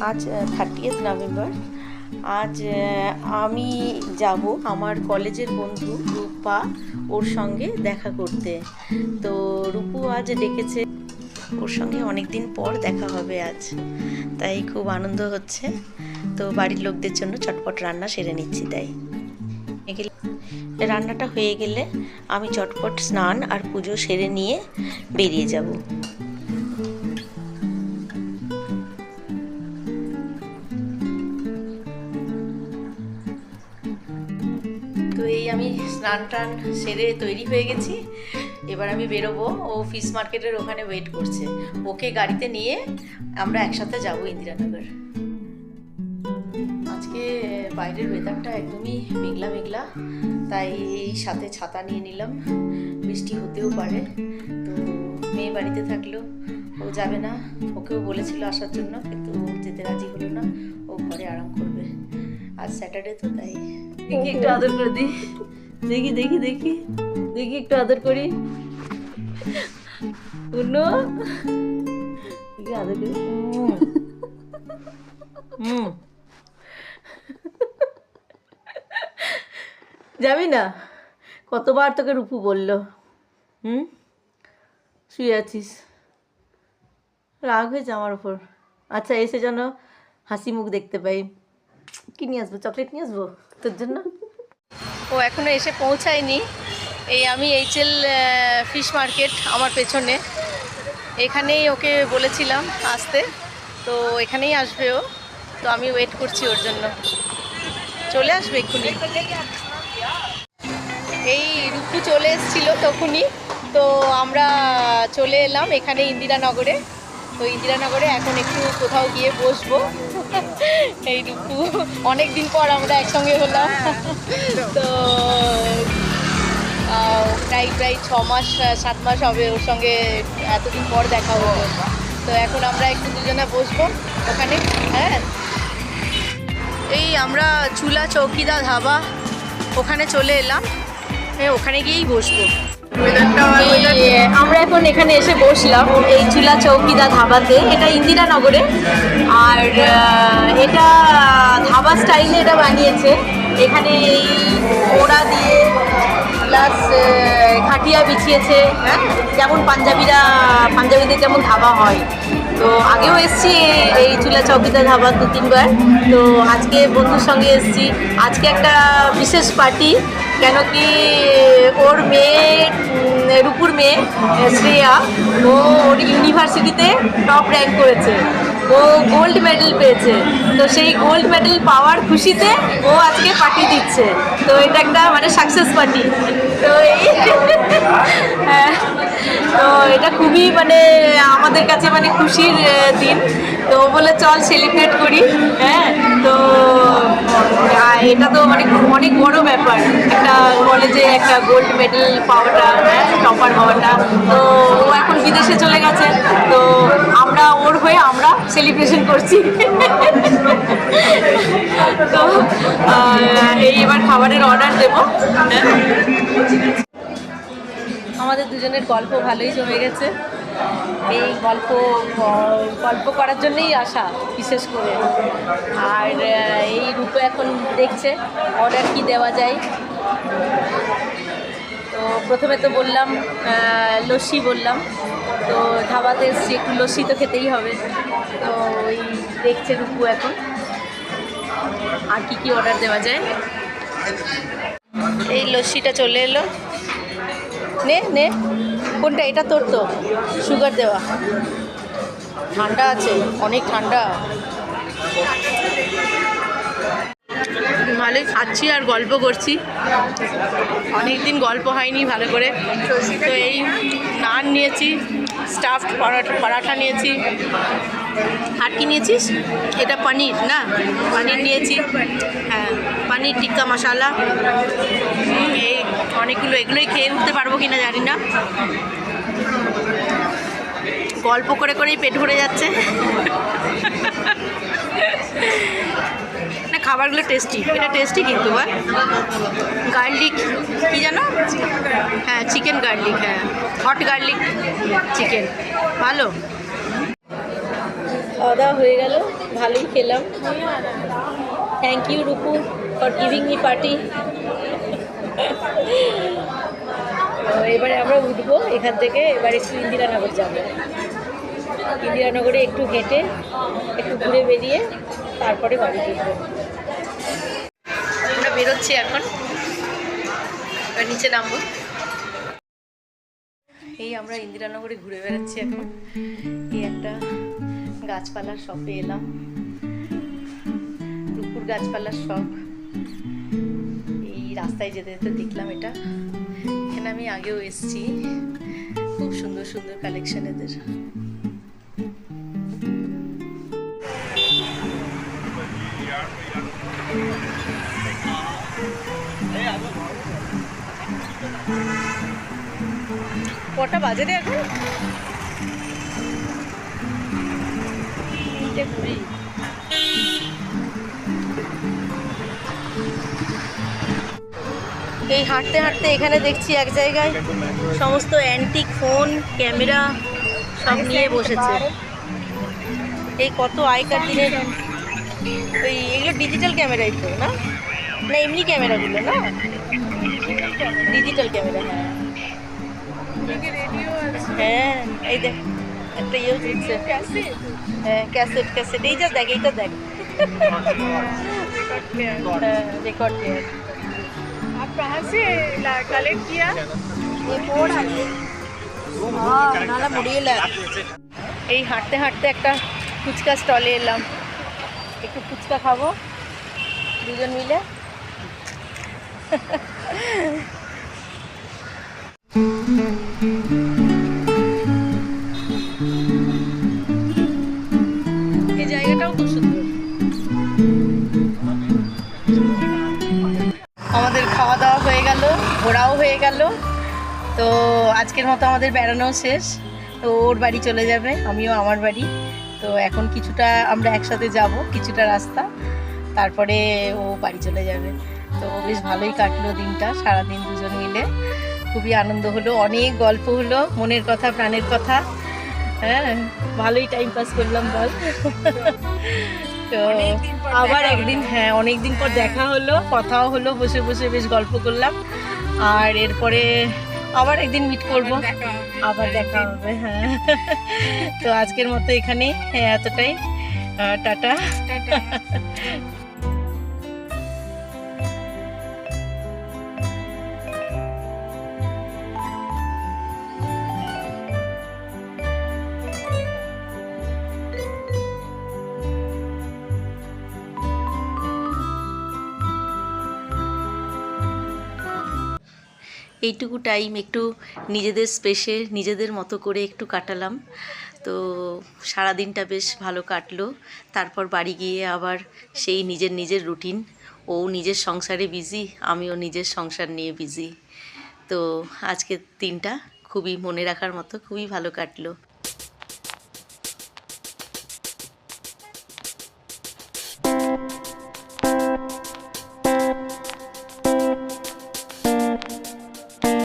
आज 30 নভেম্বর। আজ আমি যাব আমার কলেজের বন্ধু রূপা ওর সঙ্গে দেখা করতে। তো রূপু আজ ডেকেছে, ওর সঙ্গে অনেক দিন পর দেখা হবে আজ, তাই খুব আনন্দ হচ্ছে। তো বাড়ির লোকদের জন্য চটপট রান্না সেরে নিচ্ছি। তাই রান্নাটা হয়ে গেলে আমি চটপট স্নান আর পুজো সেরে নিয়ে বেরিয়ে যাব। তো এই আমি স্নান টান সেরে তৈরি হয়ে গেছি, এবার আমি বেরোবো। ও ফিশ মার্কেটের ওখানে ওয়েট করছে, ওকে গাড়িতে নিয়ে আমরা একসাথে যাব ইন্দিরানগর। আজকে বাইরের ওয়েদারটা একদমই মেঘলা মেঘলা, তাই সাথে ছাতা নিয়ে নিলাম, বৃষ্টি হতেও পারে। তো মেয়ে বাড়িতে থাকলেও ও যাবে না, ওকেও বলেছিল আসার জন্য, কিন্তু ও যেতে রাজি হলো না, ও ঘরে আরাম করবে। আজ স্যাটারডে তো, তাই দেখি একটু আদর করে দিই। দেখি দেখি দেখি দেখি একটু আদর করি। দেখি আদর করি। যাবি না? কতবার তোকে রূপু বললো, শুয়ে আছিস, রাগ হয়েছে আমার ওপর। আচ্ছা, এসে যেন হাসি মুখ দেখতে পাই। কি নিয়ে আসবো? চকলেট নিয়ে আসবো তোর জন্য। ও এখনো এসে পৌঁছায়নি। এই আমি এইচএল ফিশ মার্কেট আমার পেছনে, এখানেই ওকে বলেছিলাম আসতে, তো এখানেই আসবে ও। তো আমি ওয়েট করছি ওর জন্য, চলে আসবে এক্ষুনি। এই রূপু চলে এসেছিল তখনই, তো আমরা চলে এলাম এখানে ইন্দিরানগরে। তো ইন্দিরানগরে এখন একটু কোথাও গিয়ে বসবো। এই রূপু অনেক দিন পর আমরা একসঙ্গে হলাম, তো প্রায় 6 মাস 7 মাস হবে ওর সঙ্গে এতদিন পর দেখা হলো। তো এখন আমরা একটু দুজনে বসবো ওখানে। হ্যাঁ, এই আমরা চুলা চৌকিদা ধাবা ওখানে চলে এলাম, ওখানে গিয়েই বসবো। আমরা এখন এখানে এসে বসলাম এই চুলা চৌকিদা ধাবাতে, এটা ইন্দিরানগরে। আর এটা ধাবা স্টাইলে এটা বানিয়েছে। এখানে এই ওড়া দিয়ে প্লাস খাটিয়া বিছিয়েছে, হ্যাঁ, যেমন পাঞ্জাবিদের যেমন ধাবা হয়। তো আগেও এসছি এই চুলা চৌকিদা ধাবা 2-3 বার। তো আজকে বন্ধুর সঙ্গে এসছি। আজকে একটা বিশেষ পার্টি, কেন কি ওর মেয়ে, রূপুর মেয়ে শ্রেয়া, ও ওর ইউনিভার্সিটিতে টপ র্যাঙ্ক করেছে, ও গোল্ড মেডেল পেয়েছে। তো সেই গোল্ড মেডেল পাওয়ার খুশিতে ও আজকে পার্টি দিচ্ছে। তো এটা একটা মানে সাকসেস পার্টি। তো এই তো এটা খুবই মানে আমাদের কাছে মানে খুশির দিন। তো বলে চল সেলিব্রেট করি। হ্যাঁ, তো এটা তো মানে অনেক বড় ব্যাপার, একটা কলেজে একটা গোল্ড মেডেল পাওয়াটা, হ্যাঁ, টপার হওয়াটা। তো ও এখন বিদেশে চলে গেছে, তো আমরা ওর হয়ে আমরা সেলিব্রেশন করছি। তো এই এবার খাবারের অর্ডার দেবো। আমাদের দুজনের গল্প ভালোই জমে গেছে। এই গল্প করার জন্যই আসা বিশেষ করে। আর এই রূপে এখন দেখছে অর্ডার কি দেওয়া যায়। তো প্রথমে তো বললাম লস্যি বললাম, তো ধাবাতে এসছি, একটু লস্যি তো খেতেই হবে। তো ওই দেখছে রূপু এখন আর কি অর্ডার দেওয়া যায়। এই লস্যিটা চলে এলো, নে নে। কোনটা? এটা তোর তো সুগার দেওয়া, ঠান্ডা আছে, অনেক ঠান্ডা। ভালোই খাচ্ছি আর গল্প করছি, অনেক দিন গল্প হয়নি ভালো করে। তো এই নান নিয়েছি, স্টাফড পরাঠা নিয়েছি। আর কি নিয়েছিস? এটা পনির না, পনির নিয়েছি। হ্যাঁ, পনির টিক্কা মশালা। এই অনেকগুলো, এগুলোই খেয়ে উঠতে পারবো কিনা জানি না। গল্প করে করেই পেট ভরে যাচ্ছে। না, খাবারগুলো টেস্টি, এটা টেস্টি কিন্তু। গার্লিক কি জানো? হ্যাঁ, চিকেন গার্লিক, হ্যাঁ, হট গার্লিক চিকেন, ভালো। খাওয়া দাওয়া হয়ে গেল, ভালোই খেলাম। Thank you Rupu for giving me party. এবারে আমরা উঠবো এখান থেকে, এবার একটু ইন্দিরানগর যাবো। ইন্দিরানগরে একটু হেঁটে একটু ঘুরে বেরিয়ে তারপরে বাড়ি ফিরবো। আমরা বেরোচ্ছি এখন, এবার নিচে নামবো। এই আমরা ইন্দিরানগরে ঘুরে বেড়াচ্ছি এখন। এই একটা গাছপালার শপে এলাম, রূপুর গাছপালার শপ। এই রাস্তায় যেতে যেতে দেখলাম এটা, এখানে আমি আগেও এসেছি। খুব সুন্দর সুন্দর কালেকশন এদের। কটা বাজে রে এখন? 3:20। এই হাঁটতে হাঁটতে এখানে দেখছি এক জায়গায় সমস্ত অ্যান্টিক ফোন, ক্যামেরা সব নিয়ে বসেছে। এই কত আগেকার দিনের, ওই এগুলো ডিজিটাল ক্যামেরাই তো না? না এমনি ক্যামেরাগুলো না, ডিজিটাল ক্যামেরা। হ্যাঁ এই দেখ একটা ইয়েও দিচ্ছে। হ্যাঁ ক্যাসেট ক্যাসেট, এইটা দেখ, এইটা দেখ, রেকর্ড প্লেয়ার। आप कहाँ से कलेक्ट किया? এই হাঁটতে হাঁটতে একটা ফুচকা স্টলে এলাম, একটু ফুচকা খাবো দুজন মিলে। এই জায়গাটাও খুব সুন্দর। আমাদের খাওয়া দাওয়া হয়ে গেল, ঘোরাও হয়ে গেল। তো আজকের মতো আমাদের বেড়ানো শেষ। তো ওর বাড়ি চলে যাবে, আমিও আমার বাড়ি। তো এখন কিছুটা আমরা একসাথে যাব, কিছুটা রাস্তা, তারপরে ও বাড়ি চলে যাবে। তো বেশ ভালোই কাটলো দিনটা, সারাদিন দুজন মিলে খুবই আনন্দ হলো, অনেক গল্প হলো, মনের কথা প্রাণের কথা। হ্যাঁ ভালোই টাইম পাস করলাম বল। তো আবার একদিন, হ্যাঁ অনেকদিন পর দেখা হলো, কথাও হলো, বসে বসে বেশ গল্প করলাম। আর এরপরে আবার একদিন মিট করবো, আবার দেখা হবে। হ্যাঁ তো আজকের মতো এখানে এতটাই, টাটা। এইটুকু টাইম একটু নিজেদের স্পেসে নিজেদের মতো করে একটু কাটালাম। তো সারাদিনটা বেশ ভালো কাটলো। তারপর বাড়ি গিয়ে আবার সেই নিজের রুটিন। ও নিজের সংসারে বিজি, আমিও নিজের সংসার নিয়ে বিজি। তো আজকের দিনটা খুবই মনে রাখার মতো, খুবই ভালো কাটলো।